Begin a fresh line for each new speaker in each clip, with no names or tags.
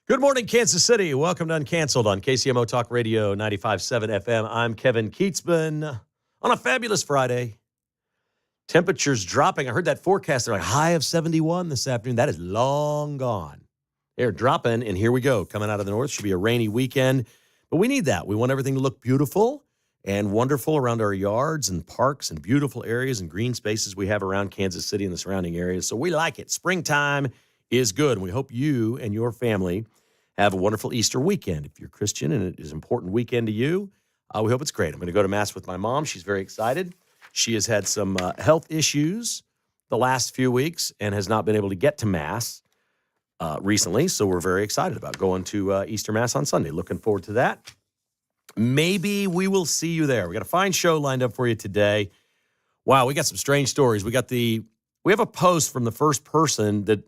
Good morning, Kansas City. Welcome to Uncanceled on KCMO Talk Radio 95.7 FM. I'm Kevin Kietzman on a fabulous Friday. Temperatures dropping. I heard that forecast. They're like high of 71 this afternoon. That is long gone. They're dropping, and here we go. Coming out of the north. Should be a rainy weekend, but we need that. We want everything to look beautiful and wonderful around our yards and parks and beautiful areas and green spaces we have around Kansas City and the surrounding areas. So we like it. Springtime is good, and we hope you and your family have a wonderful Easter weekend. If you're Christian and it is an important weekend to you, we hope it's great. I'm going to go to Mass with my mom. She's very excited. She has had some health issues the last few weeks and has not been able to get to Mass recently, so we're very excited about going to Easter Mass on Sunday. Looking forward to that. Maybe we will see you there. We got a fine show lined up for you today. Wow, we got some strange stories. We have a post from the first person that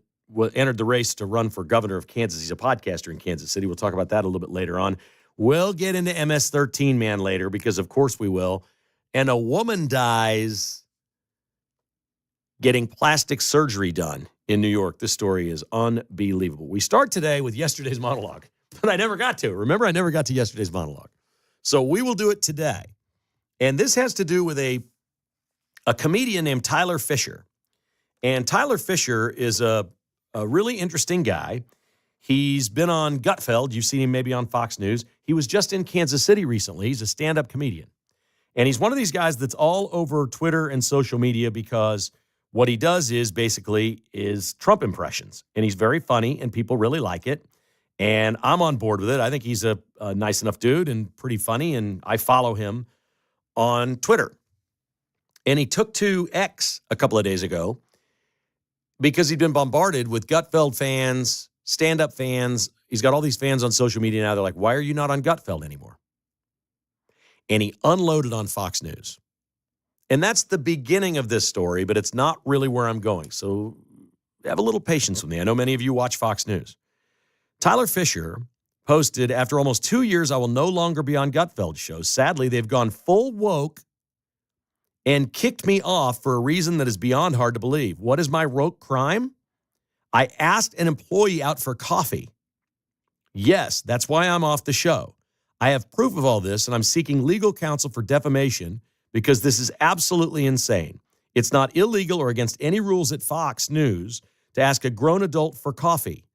entered the race to run for governor of Kansas. He's a podcaster in Kansas City. We'll talk about that a little bit later on. We'll get into MS-13 man later because, of course, we will. And a woman dies getting plastic surgery done in New York. This story is unbelievable. We start today with yesterday's monologue, but I never got to it. Remember, I never got to yesterday's monologue. So we will do it today. And this has to do with a comedian named Tyler Fisher. And Tyler Fisher is a really interesting guy. He's been on Gutfeld. You've seen him maybe on Fox News. He was just in Kansas City recently. He's a stand-up comedian. And he's one of these guys that's all over Twitter and social media because what he does is basically Trump impressions. And he's very funny, and people really like it. And I'm on board with it. I think he's a nice enough dude and pretty funny, and I follow him on Twitter. And he took to X a couple of days ago because he'd been bombarded with Gutfeld fans, stand-up fans. He's got all these fans on social media now. They're like, why are you not on Gutfeld anymore? And he unloaded on Fox News. And that's the beginning of this story, but it's not really where I'm going. So have a little patience with me. I know many of you watch Fox News. Tyler Fisher posted, after almost 2 years, I will no longer be on Gutfeld shows. Sadly, they've gone full woke and kicked me off for a reason that is beyond hard to believe. What is my rogue crime? I asked an employee out for coffee. Yes, that's why I'm off the show. I have proof of all this, and I'm seeking legal counsel for defamation because this is absolutely insane. It's not illegal or against any rules at Fox News to ask a grown adult for coffee.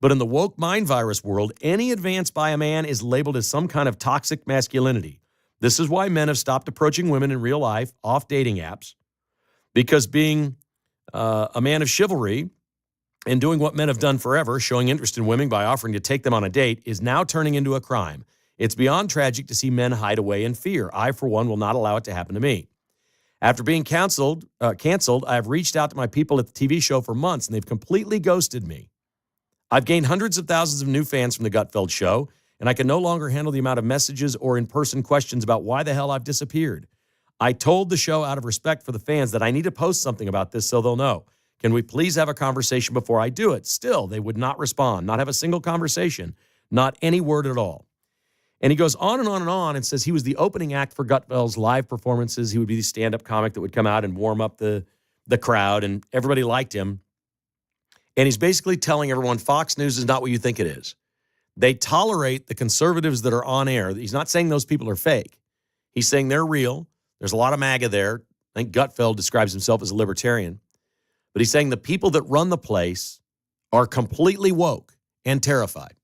But in the woke mind virus world, any advance by a man is labeled as some kind of toxic masculinity. This is why men have stopped approaching women in real life off dating apps, because being a man of chivalry and doing what men have done forever, showing interest in women by offering to take them on a date, is now turning into a crime. It's beyond tragic to see men hide away in fear. I, for one, will not allow it to happen to me. After being canceled, I have reached out to my people at the TV show for months, and they've completely ghosted me. I've gained hundreds of thousands of new fans from the Gutfeld show, and I can no longer handle the amount of messages or in-person questions about why the hell I've disappeared. I told the show out of respect for the fans that I need to post something about this so they'll know. Can we please have a conversation before I do it? Still, they would not respond, not have a single conversation, not any word at all. And he goes on and on and on and says he was the opening act for Gutfeld's live performances. He would be the stand-up comic that would come out and warm up the crowd, and everybody liked him. And he's basically telling everyone Fox News is not what you think it is. They tolerate the conservatives that are on air. He's not saying those people are fake. He's saying they're real. There's a lot of MAGA there. I think Gutfeld describes himself as a libertarian. But he's saying the people that run the place are completely woke and terrified.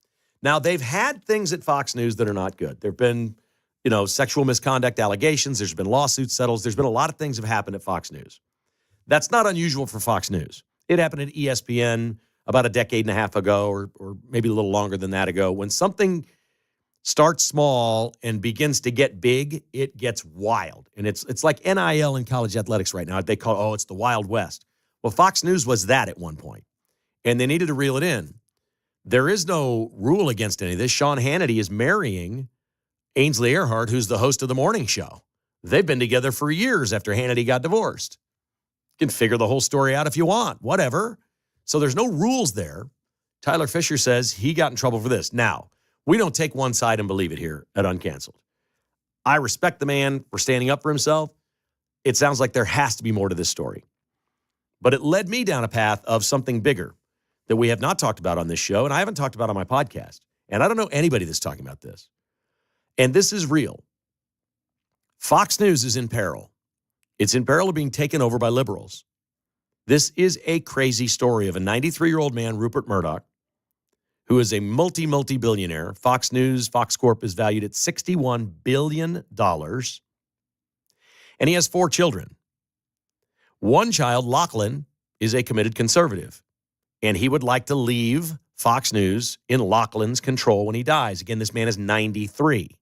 Now, they've had things at Fox News that are not good. There have been, sexual misconduct allegations. There's been lawsuits settled. There's been a lot of things have happened at Fox News. That's not unusual for Fox News. It happened at ESPN about a decade and a half ago, or maybe a little longer than that ago. When something starts small and begins to get big, it gets wild. And it's like NIL in college athletics right now. They call it's the Wild West. Well, Fox News was that at one point, and they needed to reel it in. There is no rule against any of this. Sean Hannity is marrying Ainsley Earhardt, who's the host of the morning show. They've been together for years after Hannity got divorced. You can figure the whole story out if you want, whatever. So there's no rules there. Tyler Fisher says he got in trouble for this. Now, we don't take one side and believe it here at Uncanceled. I respect the man for standing up for himself. It sounds like there has to be more to this story. But it led me down a path of something bigger. that we have not talked about on this show, and I haven't talked about on my podcast. And I don't know anybody that's talking about this. And this is real. Fox News is in peril. It's in peril of being taken over by liberals. This is a crazy story of a 93-year-old man, Rupert Murdoch, who is a multi-billionaire. Fox News, Fox Corp is valued at $61 billion. And he has 4 children. One child, Lachlan, is a committed conservative. And he would like to leave Fox News in Lachlan's control when he dies. Again, this man is 93.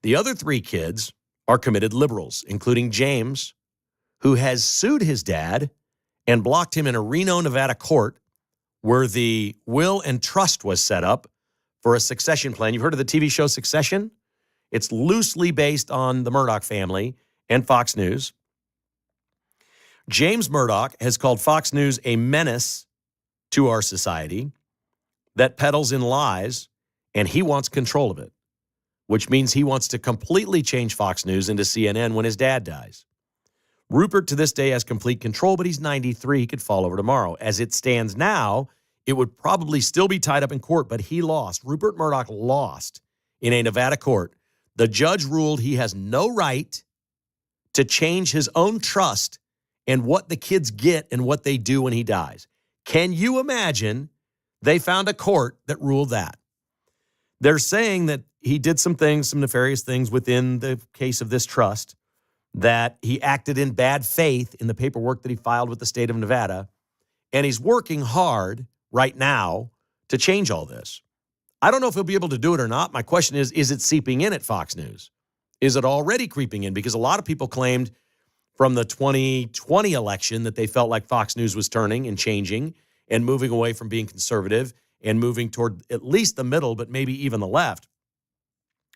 The other 3 kids are committed liberals, including James, who has sued his dad and blocked him in a Reno, Nevada court where the will and trust was set up for a succession plan. You've heard of the TV show Succession? It's loosely based on the Murdoch family and Fox News. James Murdoch has called Fox News a menace to our society that peddles in lies, and he wants control of it, which means he wants to completely change Fox News into CNN when his dad dies. Rupert to this day has complete control, but he's 93. He could fall over tomorrow. As it stands now, it would probably still be tied up in court, but he lost. Rupert Murdoch lost in a Nevada court. The judge ruled he has no right to change his own trust and what the kids get and what they do when he dies. Can you imagine they found a court that ruled that? They're saying that he did some things, some nefarious things within the case of this trust, that he acted in bad faith in the paperwork that he filed with the state of Nevada, and he's working hard right now to change all this. I don't know if he'll be able to do it or not. My question is it seeping in at Fox News? Is it already creeping in? Because a lot of people claimed from the 2020 election that they felt like Fox News was turning and changing and moving away from being conservative and moving toward at least the middle, but maybe even the left.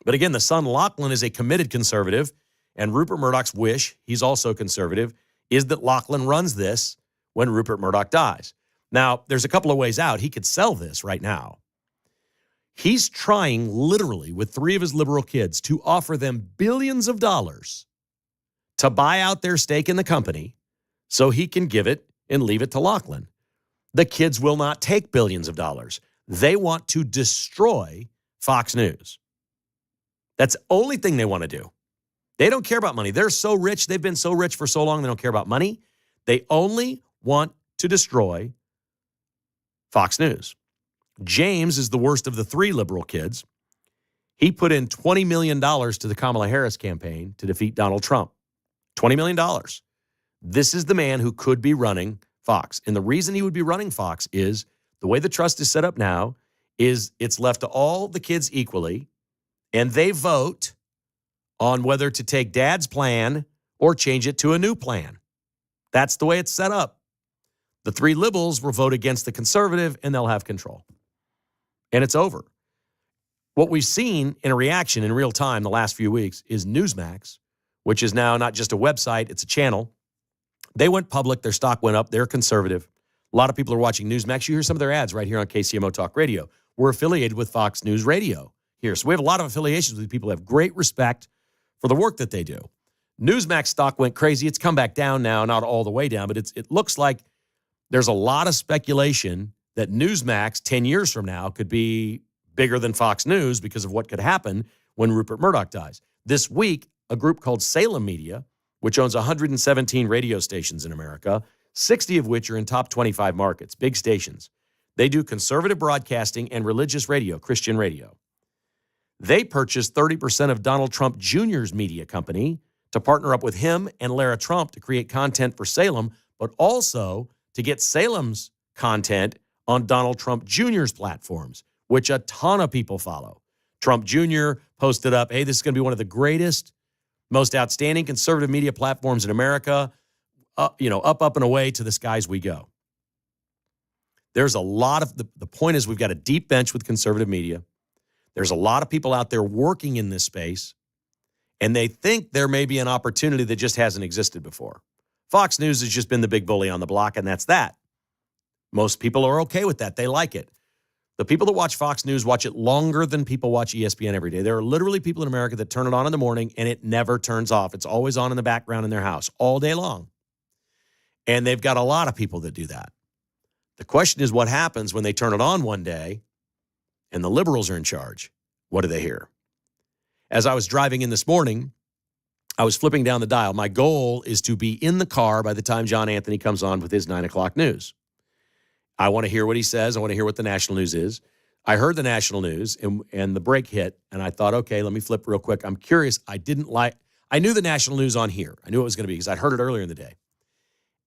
But again, the son, Lachlan, is a committed conservative, and Rupert Murdoch's wish, he's also conservative, is that Lachlan runs this when Rupert Murdoch dies. Now, there's a couple of ways out. He could sell this right now. He's trying literally with 3 of his liberal kids to offer them billions of dollars to buy out their stake in the company so he can give it and leave it to Lachlan. The kids will not take billions of dollars. They want to destroy Fox News. That's the only thing they want to do. They don't care about money. They're so rich. They've been so rich for so long, they don't care about money. They only want to destroy Fox News. James is the worst of the 3 liberal kids. He put in $20 million to the Kamala Harris campaign to defeat Donald Trump. $20 million. This is the man who could be running Fox. And the reason he would be running Fox is the way the trust is set up now is it's left to all the kids equally, and they vote on whether to take dad's plan or change it to a new plan. That's the way it's set up. The 3 liberals will vote against the conservative, and they'll have control. And it's over. What we've seen in a reaction in real time the last few weeks is Newsmax, which is now not just a website, it's a channel. They went public. Their stock went up. They're conservative. A lot of people are watching Newsmax. You hear some of their ads right here on KCMO Talk Radio. We're affiliated with Fox News Radio here. So we have a lot of affiliations with people who have great respect for the work that they do. Newsmax stock went crazy. It's come back down now, not all the way down, but it looks like there's a lot of speculation that Newsmax 10 years from now could be bigger than Fox News because of what could happen when Rupert Murdoch dies. This week, a group called Salem Media, which owns 117 radio stations in America, 60 of which are in top 25 markets, big stations. They do conservative broadcasting and religious radio, Christian radio. They purchased 30% of Donald Trump Jr.'s media company to partner up with him and Lara Trump to create content for Salem, but also to get Salem's content on Donald Trump Jr.'s platforms, which a ton of people follow. Trump Jr. posted up, hey, this is going to be one of the greatest, most outstanding conservative media platforms in America. Up, and away to the skies we go. There's a lot of, the point is we've got a deep bench with conservative media. There's a lot of people out there working in this space, and they think there may be an opportunity that just hasn't existed before. Fox News has just been the big bully on the block, and that's that. Most people are okay with that. They like it. The people that watch Fox News watch it longer than people watch ESPN every day. There are literally people in America that turn it on in the morning, and it never turns off. It's always on in the background in their house all day long. And they've got a lot of people that do that. The question is what happens when they turn it on one day and the liberals are in charge? What do they hear? As I was driving in this morning, I was flipping down the dial. My goal is to be in the car by the time John Anthony comes on with his 9 o'clock news. I want to hear what he says. I want to hear what the national news is. I heard the national news and the break hit, and I thought, okay, let me flip real quick. I'm curious. I knew the national news on here. I knew it was going to be because I'd heard it earlier in the day.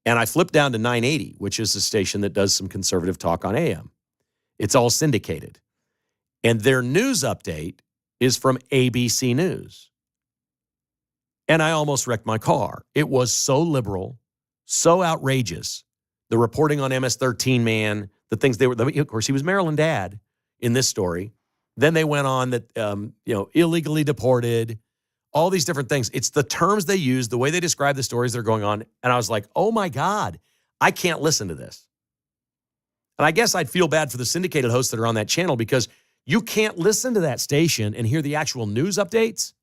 And I flipped down to 980, which is a station that does some conservative talk on AM. It's all syndicated. And their news update is from ABC News. And I almost wrecked my car. It was so liberal, so outrageous. The reporting on MS-13 man, the things they were, of course, he was Maryland dad in this story. Then they went on that, illegally deported, all these different things. It's the terms they use, the way they describe the stories that are going on. And I was like, oh my God, I can't listen to this. And I guess I'd feel bad for the syndicated hosts that are on that channel because you can't listen to that station and hear the actual news updates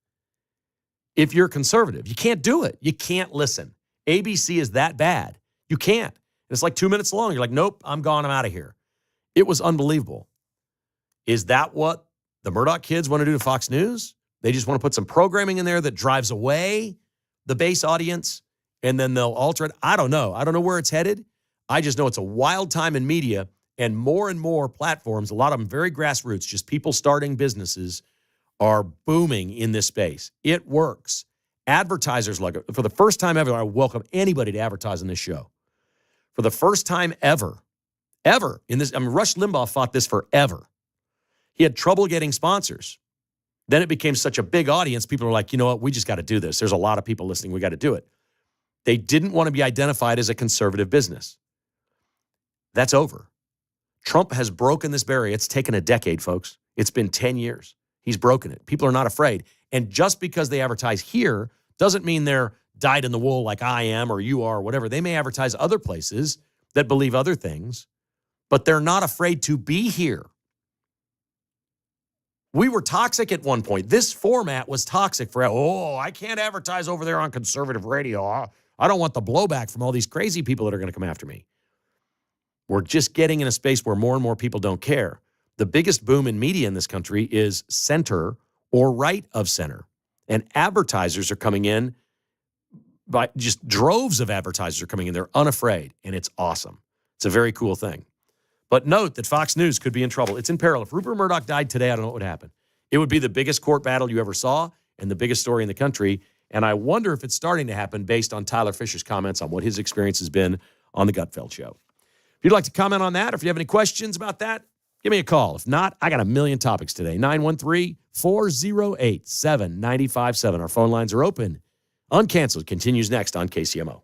if you're conservative. You can't do it. You can't listen. ABC is that bad. You can't. It's like 2 minutes long. You're like, nope, I'm gone. I'm out of here. It was unbelievable. Is that what the Murdoch kids want to do to Fox News? They just want to put some programming in there that drives away the base audience, and then they'll alter it. I don't know. I don't know where it's headed. I just know it's a wild time in media, and more platforms, a lot of them very grassroots, just people starting businesses, are booming in this space. It works. Advertisers like it. For the first time ever, I welcome anybody to advertise on this show. For the first time ever in this, Rush Limbaugh fought this forever. He had trouble getting sponsors. Then it became such a big audience. People were like, you know what? We just got to do this. There's a lot of people listening. We got to do it. They didn't want to be identified as a conservative business. That's over. Trump has broken this barrier. It's taken a decade, folks. It's been 10 years. He's broken it. People are not afraid. And just because they advertise here doesn't mean they're dyed in the wool like I am or you are or whatever. They may advertise other places that believe other things, but they're not afraid to be here. We were toxic at one point. This format was toxic for, I can't advertise over there on conservative radio. I don't want the blowback from all these crazy people that are going to come after me. We're just getting in a space where more and more people don't care. The biggest boom in media in this country is center or right of center. And advertisers are coming in, by just droves of advertisers are coming in. They're unafraid, and it's awesome. It's a very cool thing. But note that Fox News could be in trouble. It's in peril. If Rupert Murdoch died today, I don't know what would happen. It would be the biggest court battle you ever saw and the biggest story in the country. And I wonder if it's starting to happen based on Tyler Fisher's comments on what his experience has been on the Gutfeld Show. If you'd like to comment on that, or if you have any questions about that, give me a call. If not, I got a million topics today. 913-408-7957. Our phone lines are open. Uncanceled continues next on KCMO.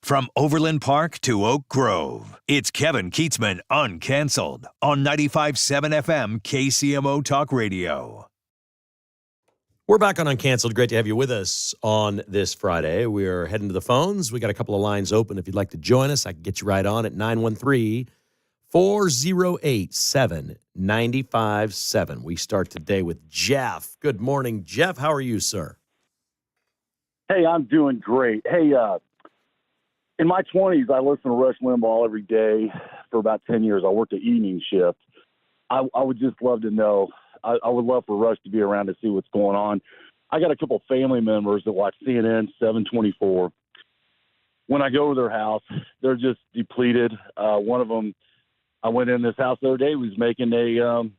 From Overland Park to Oak Grove, it's Kevin Kietzman Uncanceled on 95.7 FM KCMO Talk Radio.
We're back on Uncanceled. Great to have you with us on this Friday. We're heading to the phones. We got a couple of lines open. If you'd like to join us, I can get you right on at 913-408-7957. We start today with Jeff. Good morning, Jeff. How are you, sir?
Hey, I'm doing great. Hey, in my 20s, I listened to Rush Limbaugh every day for about 10 years. I worked an evening shift. I would just love to know. I would love for Rush to be around to see what's going on. I got a couple of family members that watch CNN 724. When I go to their house, they're just depleted. One of them, I went in this house the other day, was making a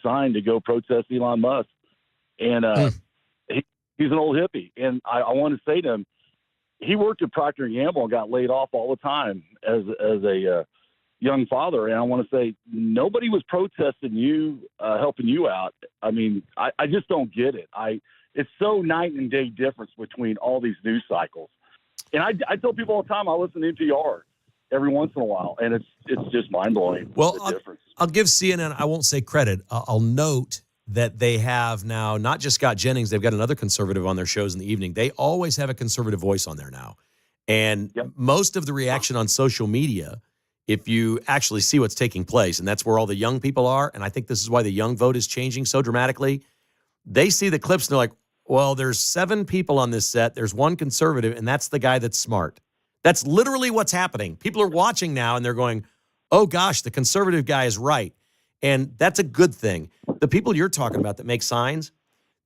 sign to go protest Elon Musk. And he's an old hippie. And I want to say to him, he worked at Procter & Gamble and got laid off all the time as a young father. And I want to say, nobody was protesting you, helping you out. I mean, I just don't get it. It's so night and day difference between all these news cycles. And I tell people all the time, I listen to NPR every once in a while, and it's just mind-blowing.
Well, I'll give CNN, I won't say credit. I'll note that they have now not just Scott Jennings, they've got another conservative on their shows in the evening. They always have a conservative voice on there now. And most of the reaction on social media, if you actually see what's taking place, and that's where all the young people are, and I think this is why the young vote is changing so dramatically, they see the clips and they're like, well, there's 7 people on this set. There's one conservative, and that's the guy that's smart. That's literally what's happening. People are watching now, and they're going, oh, gosh, the conservative guy is right. And that's a good thing. The people you're talking about that make signs,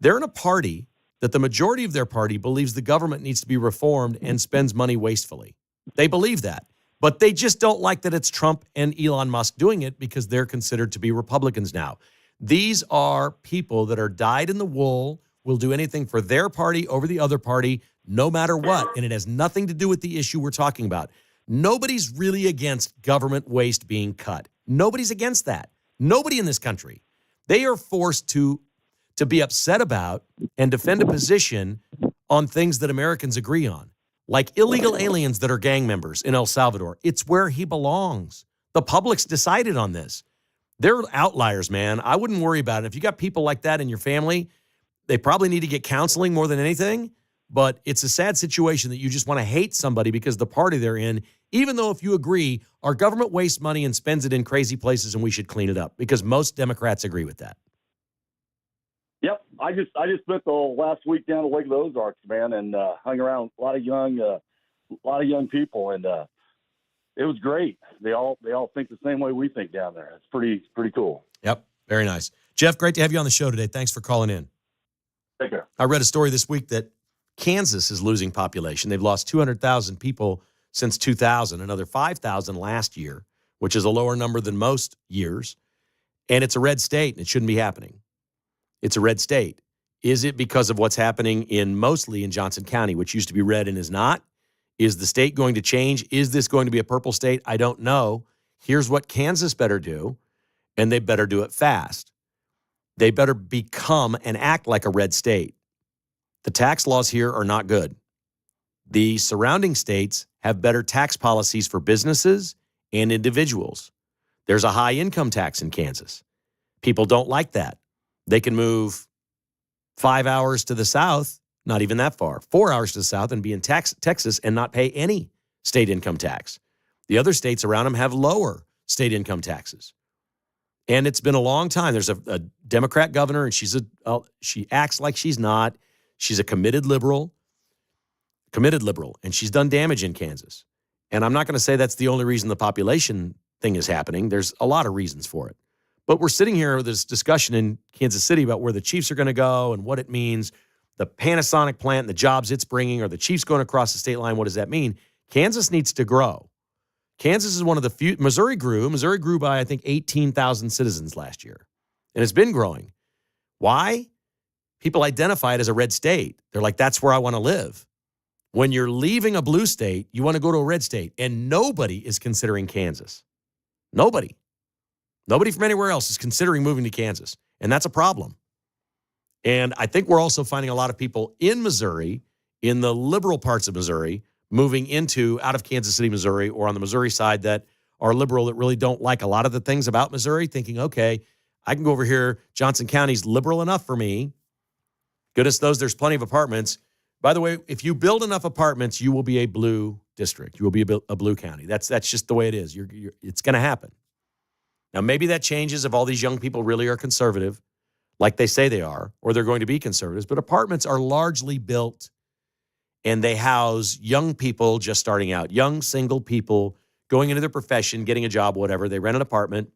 they're in a party that the majority of their party believes the government needs to be reformed and spends money wastefully. They believe that. But they just don't like that it's Trump and Elon Musk doing it because they're considered to be Republicans now. These are people that are dyed in the wool, will do anything for their party over the other party, no matter what. And it has nothing to do with the issue we're talking about. Nobody's really against government waste being cut. Nobody's against that. Nobody in this country. They are forced to be upset about and defend a position on things that Americans agree on, like illegal aliens that are gang members in El Salvador. It's where he belongs. The public's decided on this. They're outliers, man. I wouldn't worry about it. If you got people like that in your family, they probably need to get counseling more than anything, but it's a sad situation that you just want to hate somebody because the party they're in, even though if you agree, our government wastes money and spends it in crazy places and we should clean it up, because most Democrats agree with that.
Yep. I just spent the last week down at Lake of the Ozarks, man, and hung around a lot of young people, and it was great. They all think the same way we think down there. It's pretty cool.
Yep. Very nice. Jeff, great to have you on the show today. Thanks for calling in.
Take care.
I read a story this week that Kansas is losing population. They've lost 200,000 people since 2000, another 5,000 last year, which is a lower number than most years. And it's a red state, and it shouldn't be happening. It's a red state. Is it because of what's happening mostly in Johnson County, which used to be red and is not? Is the state going to change? Is this going to be a purple state? I don't know. Here's what Kansas better do, and they better do it fast. They better become and act like a red state. The tax laws here are not good. The surrounding states have better tax policies for businesses and individuals. There's a high income tax in Kansas. People don't like that. They can move 5 hours to the south, not even that far, 4 hours to the south, and be in Texas and not pay any state income tax. The other states around them have lower state income taxes. And it's been a long time. There's a Democrat governor, and she acts like she's not. She's a committed liberal, and she's done damage in Kansas. And I'm not going to say that's the only reason the population thing is happening. There's a lot of reasons for it. But we're sitting here with this discussion in Kansas City about where the Chiefs are going to go and what it means. The Panasonic plant and the jobs it's bringing, or the Chiefs going across the state line, what does that mean? Kansas needs to grow. Kansas is one of the few. Missouri grew by, I think, 18,000 citizens last year. And it's been growing. Why? People identify it as a red state. They're like, that's where I want to live. When you're leaving a blue state, you want to go to a red state. And nobody is considering Kansas. Nobody. Nobody from anywhere else is considering moving to Kansas. And that's a problem. And I think we're also finding a lot of people in Missouri, in the liberal parts of Missouri, moving out of Kansas City, Missouri, or on the Missouri side that are liberal that really don't like a lot of the things about Missouri, thinking, okay, I can go over here. Johnson County's liberal enough for me. Goodness knows there's plenty of apartments. By the way, if you build enough apartments, you will be a blue district. You will be a blue county. That's just the way it is. It's going to happen. Now, maybe that changes if all these young people really are conservative, like they say they are, or they're going to be conservatives. But apartments are largely built, and they house young people just starting out, young single people going into their profession, getting a job, whatever. They rent an apartment.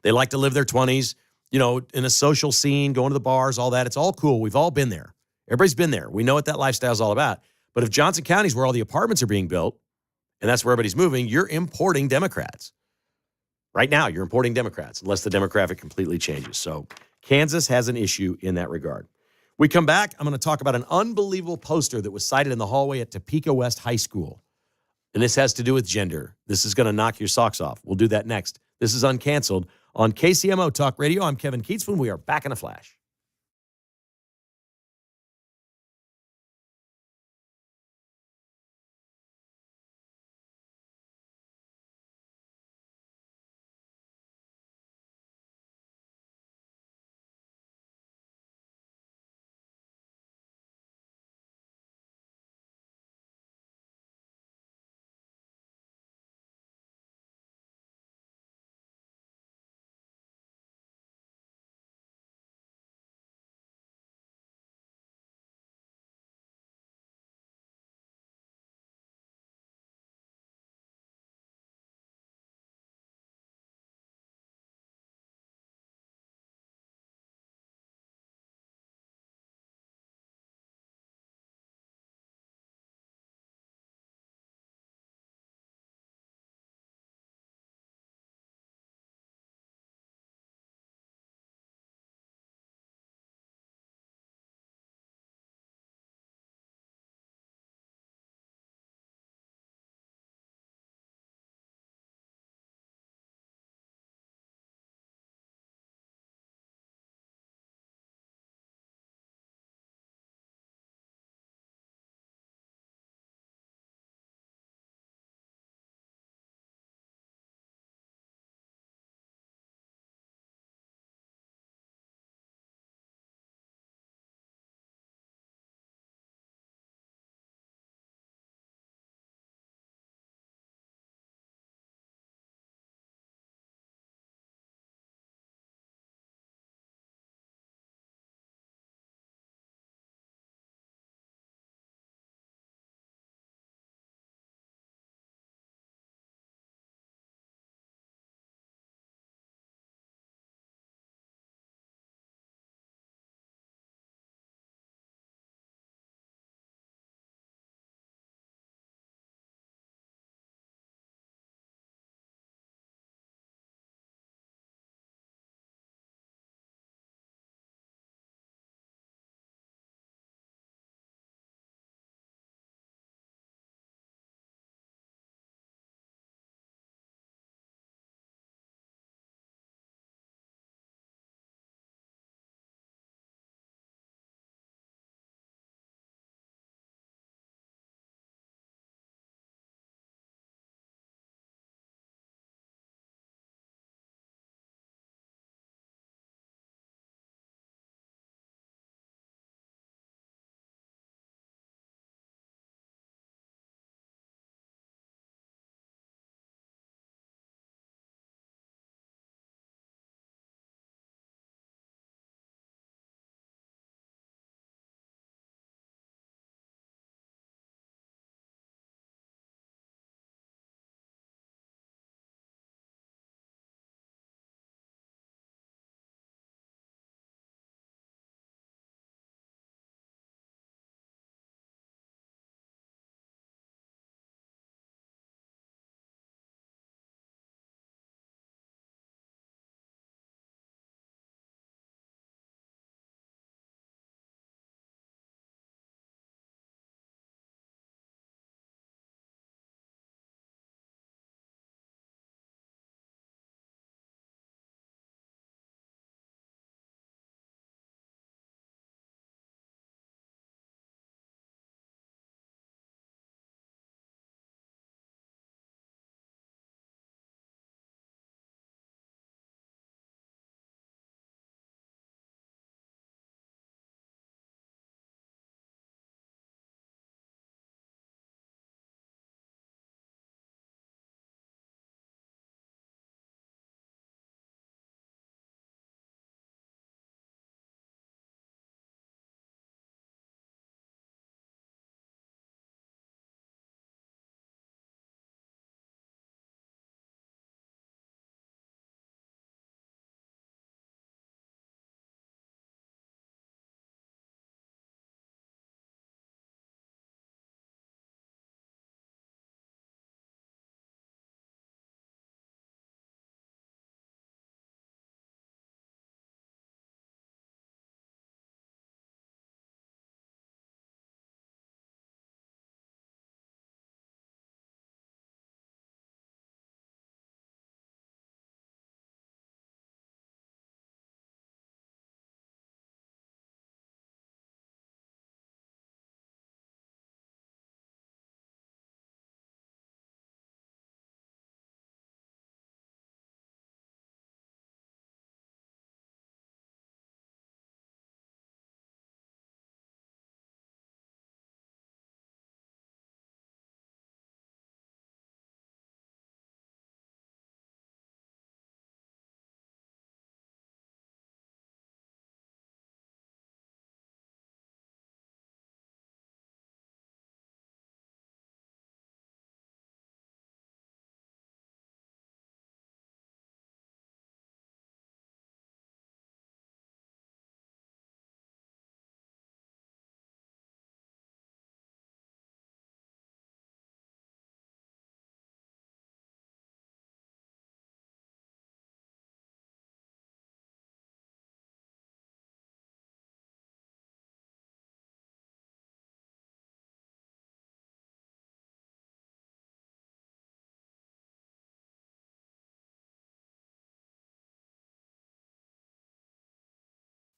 They like to live their 20s, in a social scene, going to the bars, all that. It's all cool. We've all been there. Everybody's been there. We know what that lifestyle is all about. But if Johnson County is where all the apartments are being built, and that's where everybody's moving, you're importing Democrats. Right now, you're importing Democrats, unless the demographic completely changes. So Kansas has an issue in that regard. We come back, I'm going to talk about an unbelievable poster that was sighted in the hallway at Topeka West High School. And this has to do with gender. This is going to knock your socks off. We'll do that next. This is Uncanceled on KCMO Talk Radio. I'm Kevin Kietzman. We are back in a flash.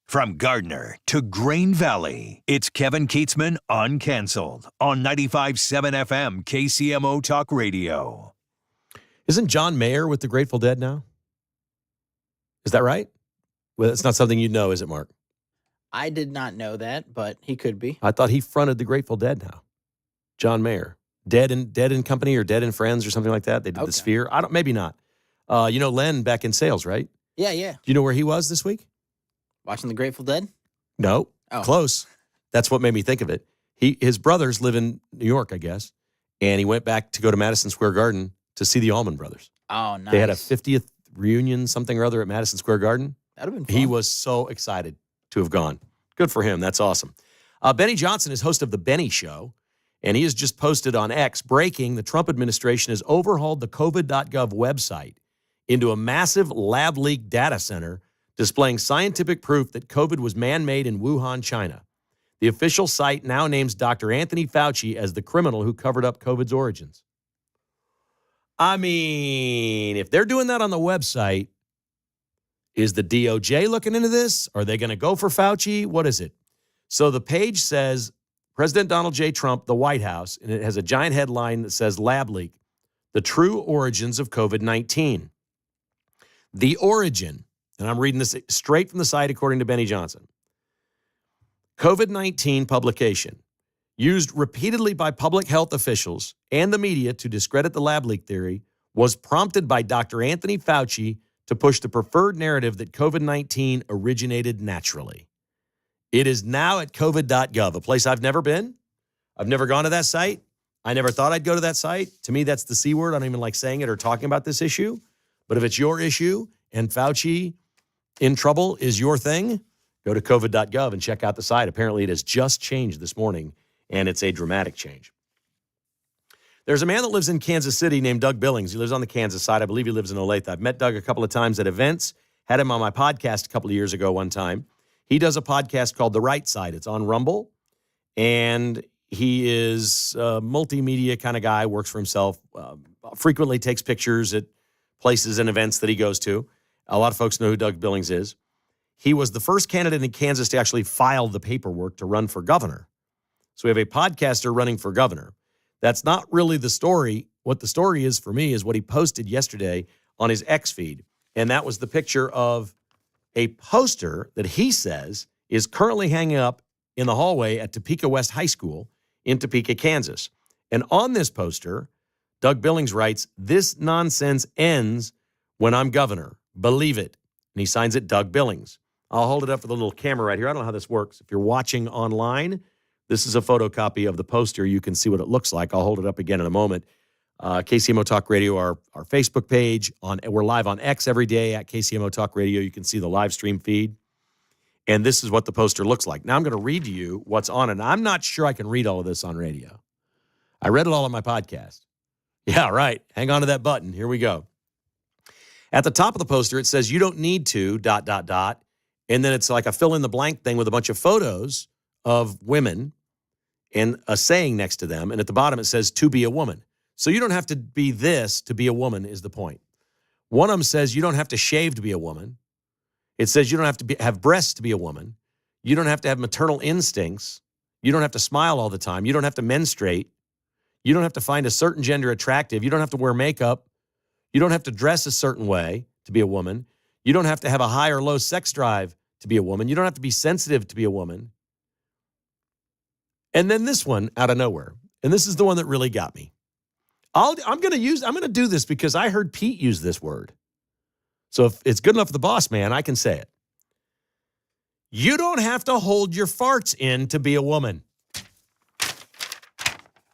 From Gardner to Grain Valley, it's Kevin Kietzman Uncanceled on 95.7 FM KCMO Talk Radio.
Isn't John Mayer with the Grateful Dead now? Is that right? Well, it's not something you'd know, is it, Mark?
I did not know that, but he could be.
I thought he fronted the Grateful Dead now. John Mayer. Dead and Company or Dead and Friends or something like that. They did the Sphere. Maybe not. Len back in sales, right?
Yeah.
Do you know where he was this week?
Watching the Grateful Dead?
No.
Oh.
Close. That's what made me think of it. His brothers live in New York, I guess, and he went back to go to Madison Square Garden to see the Allman Brothers.
Oh, nice.
They had a 50th reunion, something or other, at Madison Square Garden.
That would have been fun.
He was so excited to have gone. Good for him. That's awesome. Benny Johnson is host of The Benny Show, and he has just posted on X, breaking, the Trump administration has overhauled the COVID.gov website into a massive lab leak data center displaying scientific proof that COVID was man-made in Wuhan, China. The official site now names Dr. Anthony Fauci as the criminal who covered up COVID's origins. I mean, if they're doing that on the website, is the DOJ looking into this? Are they going to go for Fauci? What is it? So the page says, President Donald J. Trump, the White House, and it has a giant headline that says lab leak, the true origins of COVID-19. The origin, and I'm reading this straight from the site according to Benny Johnson. COVID-19 publication used repeatedly by public health officials and the media to discredit the lab leak theory was prompted by Dr. Anthony Fauci to push the preferred narrative that COVID-19 originated naturally. It is now at covid.gov, a place I've never been. I've never gone to that site. I never thought I'd go to that site. To me, that's the C word. I don't even like saying it or talking about this issue. But if it's your issue and Fauci in trouble is your thing, go to covid.gov and check out the site. Apparently, it has just changed this morning, and it's a dramatic change. There's a man that lives in Kansas City named Doug Billings. He lives on the Kansas side. I believe he lives in Olathe. I've met Doug a couple of times at events, had him on my podcast a couple of years ago one time. He does a podcast called The Right Side. It's on Rumble, and he is a multimedia kind of guy, works for himself, frequently takes pictures at places and events that he goes to. A lot of folks know who Doug Billings is. He was the first candidate in Kansas to actually file the paperwork to run for governor. So we have a podcaster running for governor. That's not really the story. What the story is for me is what he posted yesterday on his X feed. And that was the picture of a poster that he says is currently hanging up in the hallway at Topeka West High School in Topeka, Kansas. And on this poster, Doug Billings writes, "This nonsense ends when I'm governor. Believe it." And he signs it Doug Billings. I'll hold it up with a little camera right here. I don't know how this works. If you're watching online, this is a photocopy of the poster. You can see what it looks like. I'll hold it up again in a moment. KCMO Talk Radio, our Facebook page. We're live on X every day at KCMO Talk Radio. You can see the live stream feed. And this is what the poster looks like. Now I'm going to read to you what's on it. And I'm not sure I can read all of this on radio. I read it all on my podcast. Yeah, right. Hang on to that button. Here we go. At the top of the poster, it says, "You don't need to, ... And then it's like a fill-in-the-blank thing with a bunch of photos of women and a saying next to them. And at the bottom, it says, "To be a woman." So you don't have to be this to be a woman is the point. One of them says you don't have to shave to be a woman. It says you don't have to have breasts to be a woman. You don't have to have maternal instincts. You don't have to smile all the time. You don't have to menstruate. You don't have to find a certain gender attractive. You don't have to wear makeup. You don't have to dress a certain way to be a woman. You don't have to have a high or low sex drive to be a woman. You don't have to be sensitive to be a woman. And then this one out of nowhere. And this is the one that really got me. I'm going to do this because I heard Pete use this word. So if it's good enough for the boss man, I can say it. You don't have to hold your farts in to be a woman.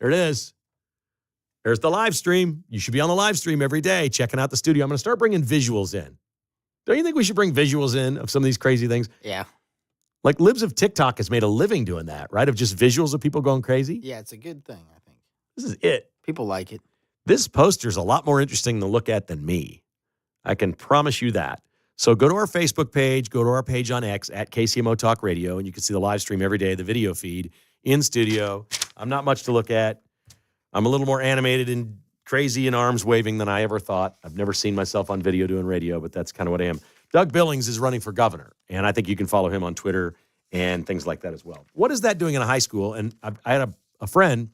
There it is. There's the live stream. You should be on the live stream every day, checking out the studio. I'm going to start bringing visuals in. Don't you think we should bring visuals in of some of these crazy things?
Yeah.
Like Libs of TikTok has made a living doing that, right? Of just visuals of people going crazy.
Yeah, it's a good thing, I think.
This is it.
People like it.
This poster's a lot more interesting to look at than me. I can promise you that. So go to our Facebook page, go to our page on X at KCMO Talk Radio, and you can see the live stream every day, the video feed in studio. I'm not much to look at. I'm a little more animated and crazy and arms waving than I ever thought. I've never seen myself on video doing radio, but that's kind of what I am. Doug Billings is running for governor, and I think you can follow him on Twitter and things like that as well. What is that doing in a high school? And I had a friend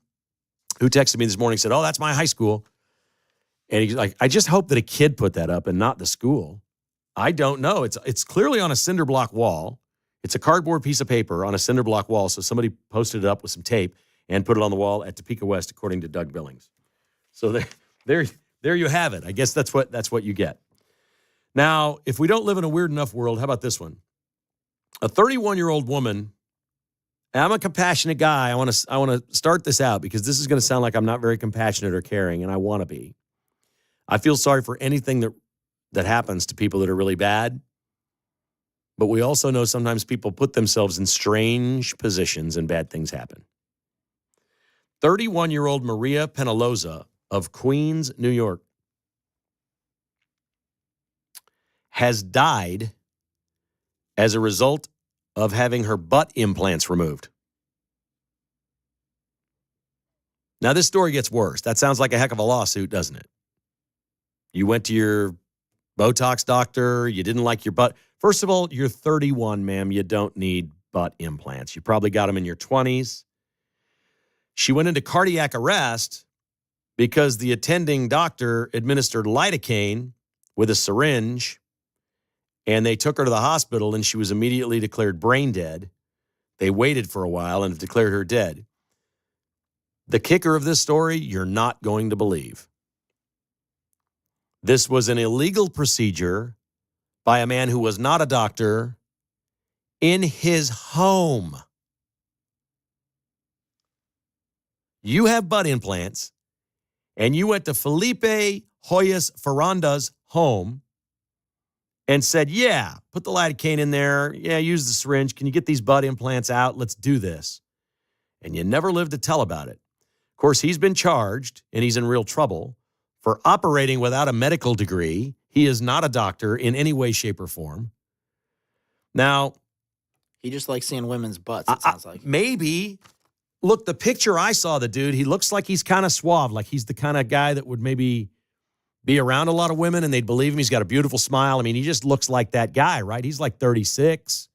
who texted me this morning and said, oh, that's my high school. And he's like, I just hope that a kid put that up and not the school. I don't know. It's clearly on a cinder block wall. It's a cardboard piece of paper on a cinder block wall. So somebody posted it up with some tape and put it on the wall at Topeka West, according to Doug Billings. So there you have it. I guess that's what you get. Now, if we don't live in a weird enough world, how about this one? A 31-year-old woman. I'm a compassionate guy. I want to start this out because this is going to sound like I'm not very compassionate or caring, and I want to be. I feel sorry for anything that happens to people that are really bad. But we also know sometimes people put themselves in strange positions and bad things happen. 31-year-old Maria Penaloza of Queens, New York, has died as a result of having her butt implants removed. Now, this story gets worse. That sounds like a heck of a lawsuit, doesn't it? You went to your Botox doctor. You didn't like your butt. First of all, you're 31, ma'am. You don't need butt implants. You probably got them in your 20s. She went into cardiac arrest because the attending doctor administered lidocaine with a syringe, and they took her to the hospital, and she was immediately declared brain dead. They waited for a while and have declared her dead. The kicker of this story, you're not going to believe. This was an illegal procedure by a man who was not a doctor in his home. You have butt implants, and you went to Felipe Hoyos Ferranda's home and said, yeah, put the lidocaine in there. Yeah, use the syringe. Can you get these butt implants out? Let's do this. And you never lived to tell about it. Of course, he's been charged, and he's in real trouble for operating without a medical degree. He is not a doctor in any way, shape, or form. Now,
He just likes seeing women's butts, it sounds like.
maybe, look, the picture I saw of the dude, he looks like he's kind of suave, like he's the kind of guy that would maybe be around a lot of women and they'd believe him. He's got a beautiful smile. I mean, he just looks like that guy, right? He's like 36,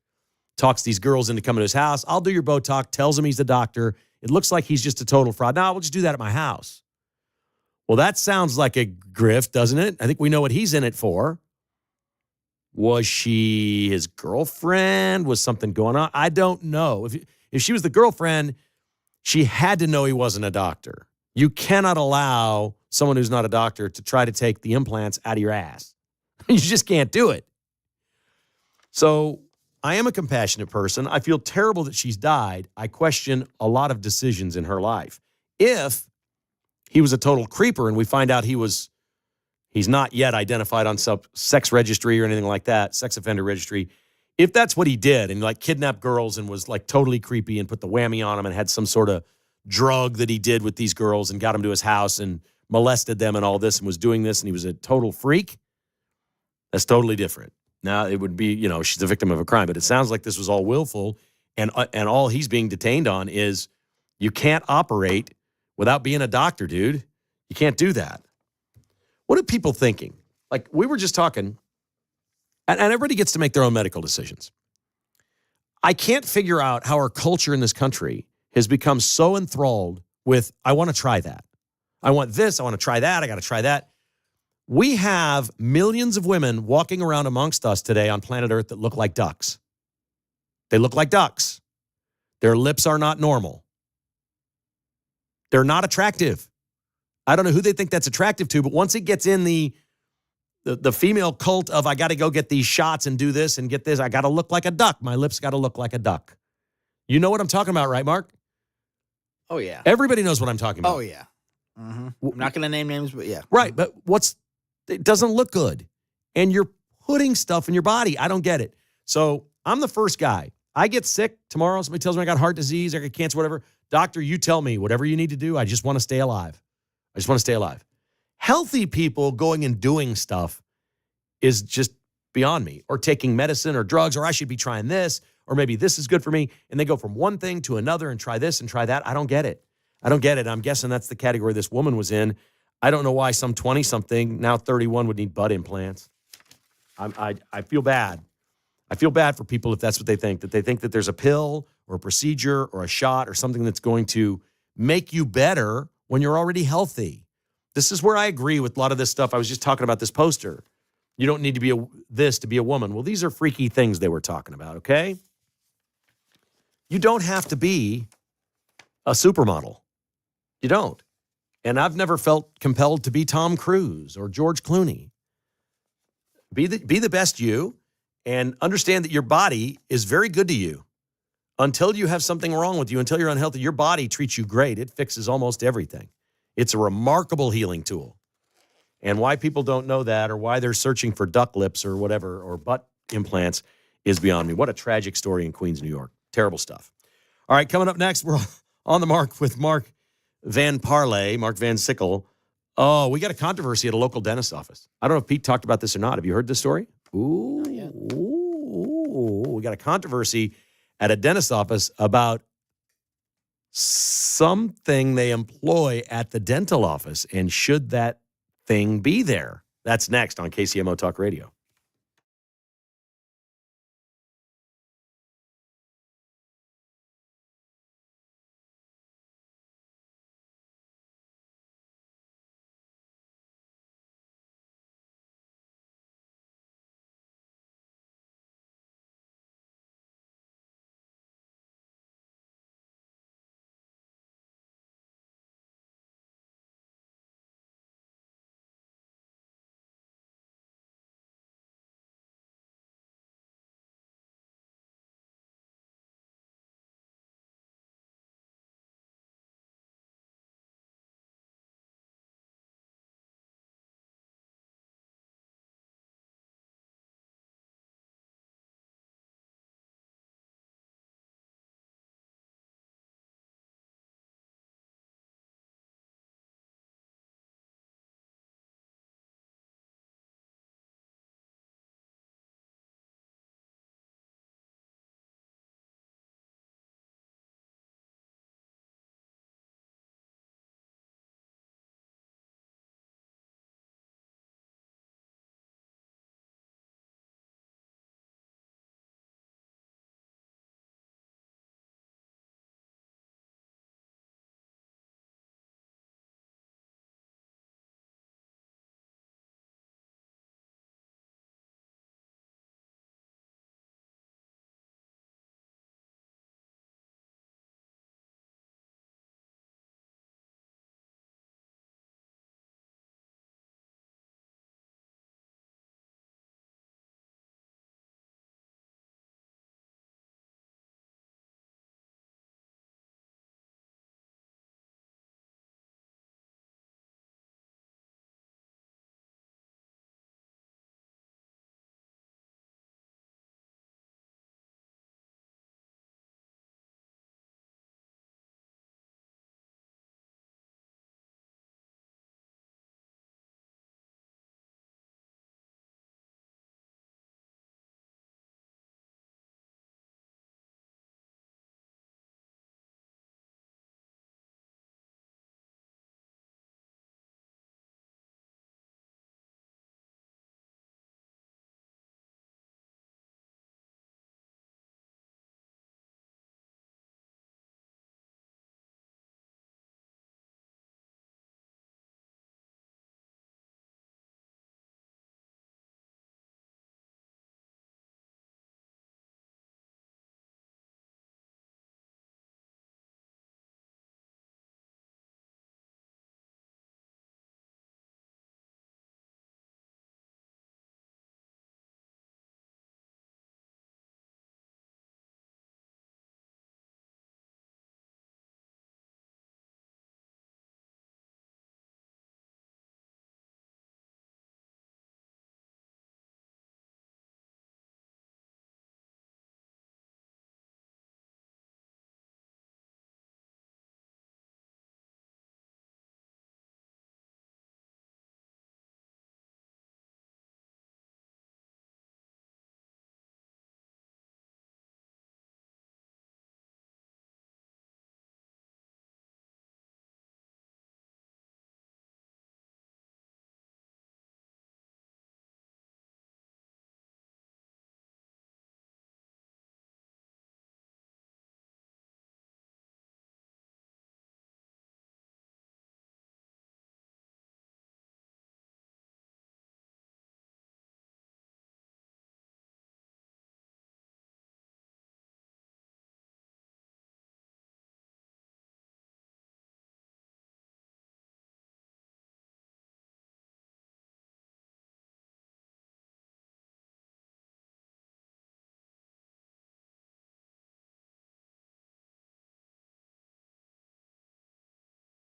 talks these girls into coming to his house. I'll do your Botox, tells him he's the doctor. It looks like he's just a total fraud. No, we'll just do that at my house. Well, that sounds like a grift, doesn't it? I think we know what he's in it for. Was she his girlfriend? Was something going on? I don't know. If she was the girlfriend, she had to know he wasn't a doctor. You cannot allow someone who's not a doctor to try to take the implants out of your ass. You just can't do it. So I am a compassionate person. I feel terrible that she's died. I question a lot of decisions in her life. If he was a total creeper and we find out he's not yet identified on some sex registry or anything like that, sex offender registry. If that's what he did and like kidnapped girls and was like totally creepy and put the whammy on them and had some sort of drug that he did with these girls and got them to his house and molested them and all this and was doing this and he was a total freak, that's totally different. Now it would be, she's the victim of a crime, but it sounds like this was all willful and all he's being detained on is you can't operate without being a doctor, dude. You can't do that. What are people thinking? Like, we were just talking, and everybody gets to make their own medical decisions. I can't figure out how our culture in this country has become so enthralled with, I want to try that. I want this, I want to try that, I got to try that. We have millions of women walking around amongst us today on planet Earth that look like ducks. They look like ducks. Their lips are not normal. They're not attractive. I don't know who they think that's attractive to, but once it gets in the female cult of I got to go get these shots and do this and get this, I got to look like a duck. My lips got to look like a duck. You know what I'm talking about, right, Mark?
Oh, yeah.
Everybody knows what I'm talking about.
Oh, yeah. Mm-hmm. I'm not going to name names, but yeah.
Right, but it doesn't look good. And you're putting stuff in your body. I don't get it. So I'm the first guy. I get sick tomorrow. Somebody tells me I got heart disease, I got cancer, whatever. Doctor, you tell me whatever you need to do. I just want to stay alive. I just want to stay alive. Healthy people going and doing stuff is just beyond me, or taking medicine or drugs, or I should be trying this, or maybe this is good for me. And they go from one thing to another and try this and try that. I don't get it. I'm guessing that's the category this woman was in. I don't know why some 20-something, now 31, would need butt implants. I feel bad. I feel bad for people if that's what they think, that they think that there's a pill or a procedure or a shot or something that's going to make you better when you're already healthy. This is where I agree with a lot of this stuff. I was just talking about this poster. You don't need to be this to be a woman. Well, these are freaky things they were talking about, okay? You don't have to be a supermodel. You don't. And I've never felt compelled to be Tom Cruise or George Clooney. Be the best you, and understand that your body is very good to you. Until you have something wrong with you, until you're unhealthy, your body treats you great. It fixes almost everything. It's a remarkable healing tool. And why people don't know that, or why they're searching for duck lips or whatever, or butt implants, is beyond me. What a tragic story in Queens, New York. Terrible stuff. All right, coming up next, we're on the mark with Mark Van Sickle. Oh, we got a controversy at a local dentist office. I don't know if Pete talked about this or not. Have you heard this story? Ooh, we got a controversy at a dentist office about something they employ at the dental office, and should that thing be there? That's next on KCMO Talk Radio.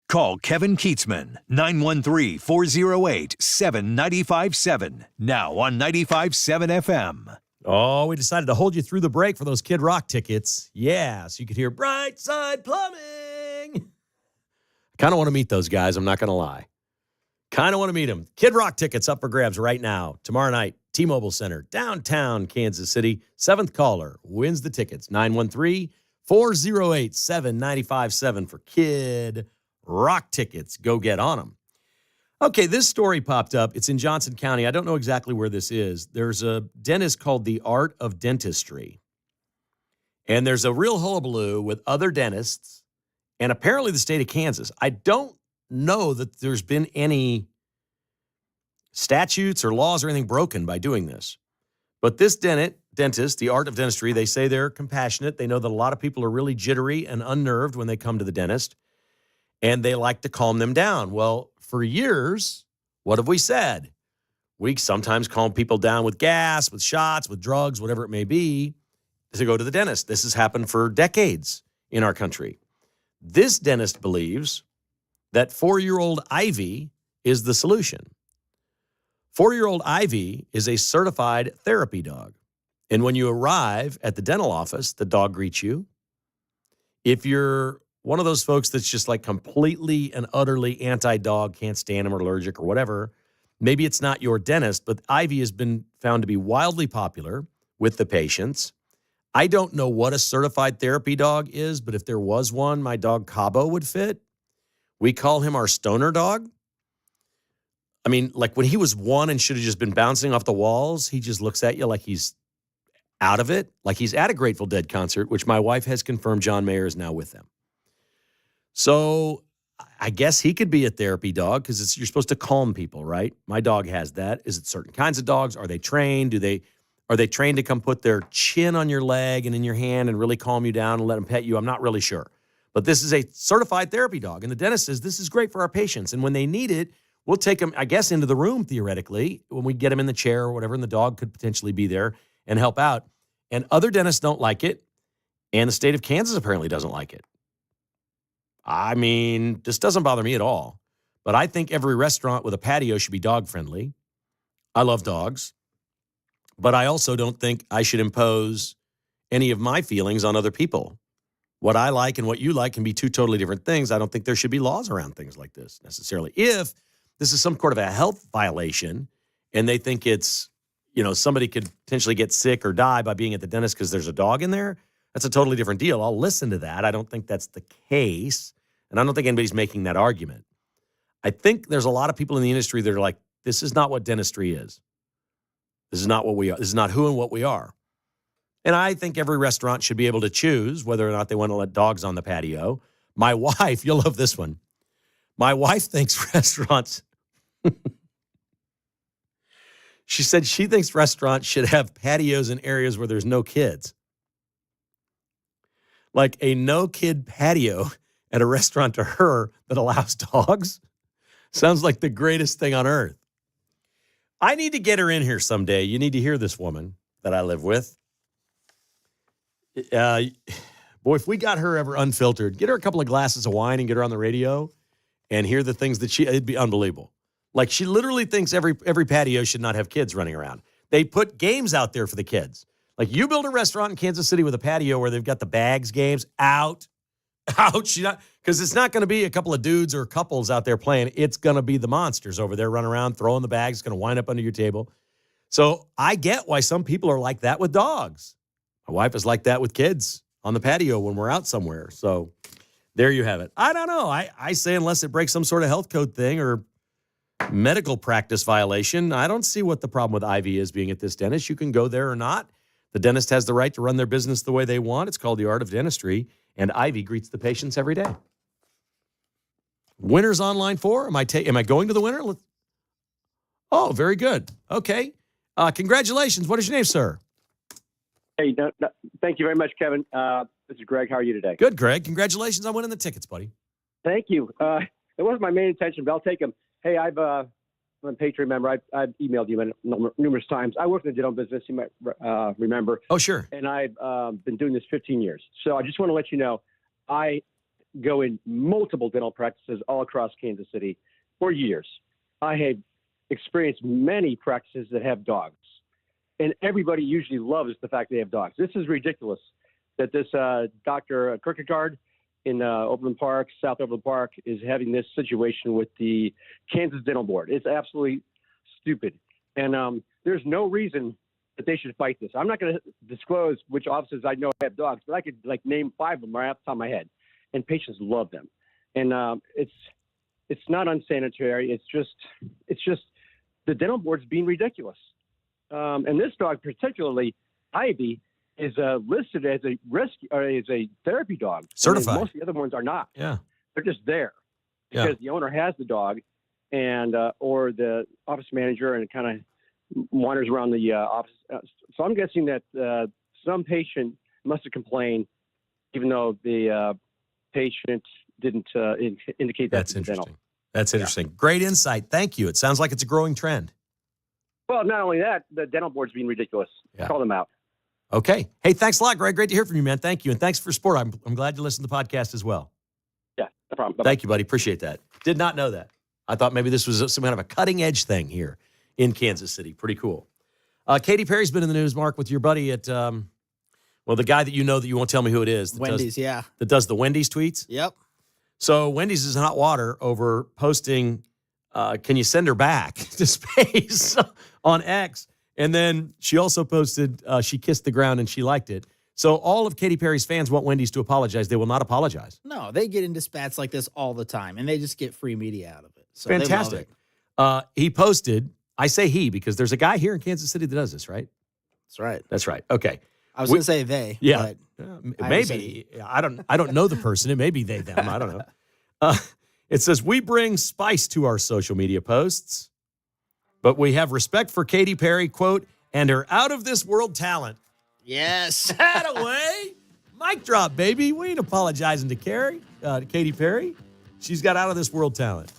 Call Kevin Kietzman, 913-408-7957. Now on 95.7 FM.
Oh, we decided to hold you through the break for those Kid Rock tickets. Yeah, so you could hear Brightside Plumbing. Kind of want to meet those guys, I'm not going to lie. Kind of want to meet them. Kid Rock tickets up for grabs right now. Tomorrow night, T-Mobile Center, downtown Kansas City. 7th caller wins the tickets. 913-408-7957 for Kid Rock tickets. Go get on them. Okay, this story popped up. It's in Johnson County. I don't know exactly where this is. There's a dentist called The Art of Dentistry. And there's a real hullabaloo with other dentists and apparently the state of Kansas. I don't know that there's been any statutes or laws or anything broken by doing this. But this dentist, The Art of Dentistry, they say they're compassionate. They know that a lot of people are really jittery and unnerved when they come to the dentist. And they like to calm them down. Well, for years, what have we said? We sometimes calm people down with gas, with shots, with drugs, whatever it may be, to go to the dentist. This has happened for decades in our country. This dentist believes that 4-year-old Ivy is the solution. 4-year-old Ivy is a certified therapy dog. And when you arrive at the dental office, the dog greets you. If you're one of those folks that's just like completely and utterly anti-dog, can't stand them or allergic or whatever, maybe it's not your dentist, but Ivy has been found to be wildly popular with the patients. I don't know what a certified therapy dog is, but if there was one, my dog Cabo would fit. We call him our stoner dog. I mean, like when he was 1 and should have just been bouncing off the walls, he just looks at you like he's out of it, like he's at a Grateful Dead concert, which my wife has confirmed John Mayer is now with them. So I guess he could be a therapy dog because you're supposed to calm people, right? My dog has that. Is it certain kinds of dogs? Are they trained? Are they trained to come put their chin on your leg and in your hand and really calm you down and let them pet you? I'm not really sure. But this is a certified therapy dog. And the dentist says this is great for our patients. And when they need it, we'll take them, I guess, into the room, theoretically, when we get them in the chair or whatever, and the dog could potentially be there and help out. And other dentists don't like it. And the state of Kansas apparently doesn't like it. I mean, this doesn't bother me at all. But I think every restaurant with a patio should be dog-friendly. I love dogs. But I also don't think I should impose any of my feelings on other people. What I like and what you like can be two totally different things. I don't think there should be laws around things like this necessarily. If this is some sort of a health violation and they think it's, somebody could potentially get sick or die by being at the dentist because there's a dog in there, that's a totally different deal. I'll listen to that. I don't think that's the case. And I don't think anybody's making that argument. I think there's a lot of people in the industry that are like, this is not what dentistry is. This is not what we are. This is not who and what we are. And I think every restaurant should be able to choose whether or not they want to let dogs on the patio. My wife, you'll love this one. My wife thinks restaurants, she said she thinks restaurants should have patios in areas where there's no kids. Like a no-kid patio at a restaurant to her that allows dogs sounds like the greatest thing on earth. I need to get her in here someday. You need to hear this woman that I live with. Boy, if we got her ever unfiltered, get her a couple of glasses of wine and get her on the radio and hear the things that it'd be unbelievable. Like she literally thinks every patio should not have kids running around. They put games out there for the kids. Like you build a restaurant in Kansas City with a patio where they've got the bags games out. Because it's not going to be a couple of dudes or couples out there playing. It's going to be the monsters over there running around, throwing the bags. It's going to wind up under your table. So I get why some people are like that with dogs. My wife is like that with kids on the patio when we're out somewhere. So there you have it. I don't know. I say unless it breaks some sort of health code thing or medical practice violation, I don't see what the problem with Ivy is being at this dentist. You can go there or not. The dentist has the right to run their business the way they want. It's called The Art of Dentistry. And Ivy greets the patients every day. Winners on line 4. Am I going to the winner? Oh, very good. Okay. Congratulations. What is your name, sir?
Hey, thank you very much, Kevin. This is Greg. How are you today?
Good, Greg. Congratulations on winning the tickets, buddy.
Thank you. It wasn't my main intention, but I'll take them. Hey, I'm a Patriot member. I've emailed you numerous times. I work in the dental business, you might remember.
Oh, sure.
And I've been doing this 15 years. So I just want to let you know, go in multiple dental practices all across Kansas City for years. I have experienced many practices that have dogs, and everybody usually loves the fact they have dogs. This is ridiculous that this Dr. Kierkegaard in Overland Park, South Overland Park, is having this situation with the Kansas Dental Board. It's absolutely stupid. And there's no reason that they should fight this. I'm not going to disclose which offices I know have dogs, but I could name 5 of them right off the top of my head. And patients love them. And it's not unsanitary. It's just the dental board's being ridiculous. And this dog, particularly Ivy, is listed as a rescue or as a therapy dog.
Certified.
Most of the other ones are not.
Yeah.
They're just there because the owner has the dog, and or the office manager, and it kind of wanders around the office. So I'm guessing that some patient must have complained, even though the patient didn't indicate that.
That's
to the dental.
interesting. That's interesting. Great insight. Thank you. It sounds like it's a growing trend.
Well, not only that, the dental board's being ridiculous.
Yeah.
Call them out.
Okay. Hey, thanks a lot, Greg. Great to hear from you, man. Thank you. And thanks for support. I'm glad you listened to the podcast as well.
Yeah, no problem. Bye-bye.
Thank you, buddy. Appreciate that. Did not know that. I thought maybe this was some kind of a cutting edge thing here in Kansas City. Pretty cool. Katy Perry's been in the news, Mark, with your buddy at, the guy that you know that you won't tell me who it is.
Wendy's,
that does the Wendy's tweets.
Yep.
So Wendy's is in hot water over posting, can you send her back to space on X? And then she also posted, she kissed the ground and she liked it. So all of Katy Perry's fans want Wendy's to apologize. They will not apologize.
No, they get into spats like this all the time, and they just get free media out of it. So
Fantastic. He posted, I say he because there's a guy here in Kansas City that does this, right?
That's right.
That's right. Okay.
I was going to say they.
Yeah.
But
Maybe. I don't know the person. It may be they, them. I don't know. It says, we bring spice to our social media posts, but we have respect for Katy Perry, quote, and her out-of-this-world talent.
Yes.
Away. Mic drop, baby. We ain't apologizing to Katy Perry. She's got out-of-this-world talent.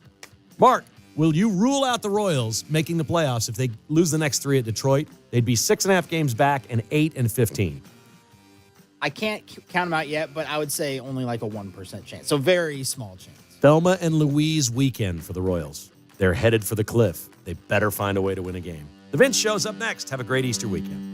Mark, will you rule out the Royals making the playoffs if they lose the next 3 at Detroit? They'd be 6.5 games back and 8-15.
I can't count them out yet, but I would say only like a 1% chance. So very small chance.
Thelma and Louise weekend for the Royals. They're headed for the cliff. They better find a way to win a game. The Vince Show's up next. Have a great Easter weekend.